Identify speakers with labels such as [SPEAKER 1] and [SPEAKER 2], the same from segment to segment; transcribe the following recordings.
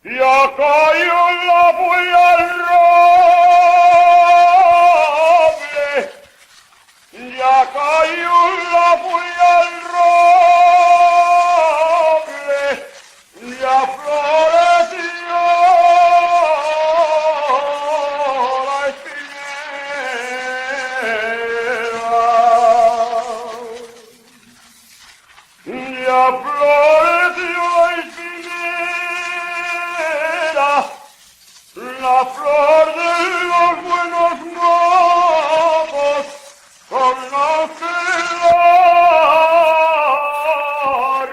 [SPEAKER 1] Ya cayó la bulla al roble, ya cayó la bulla al roble, ya floreció la espinera, ya floreció la espinera, la flor de los buenos modos, con los que la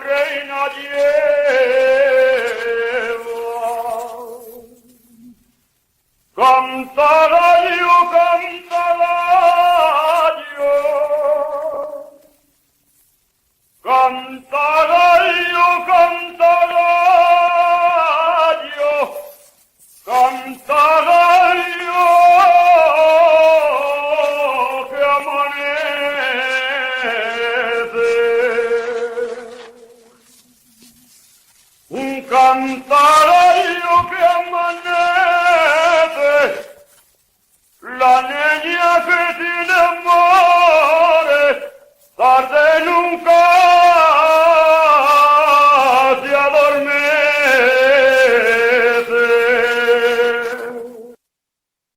[SPEAKER 1] reina lleva. Canta gallo, canta gallo, canta gallo, canta gallo, canta gallo, que amanece. Canta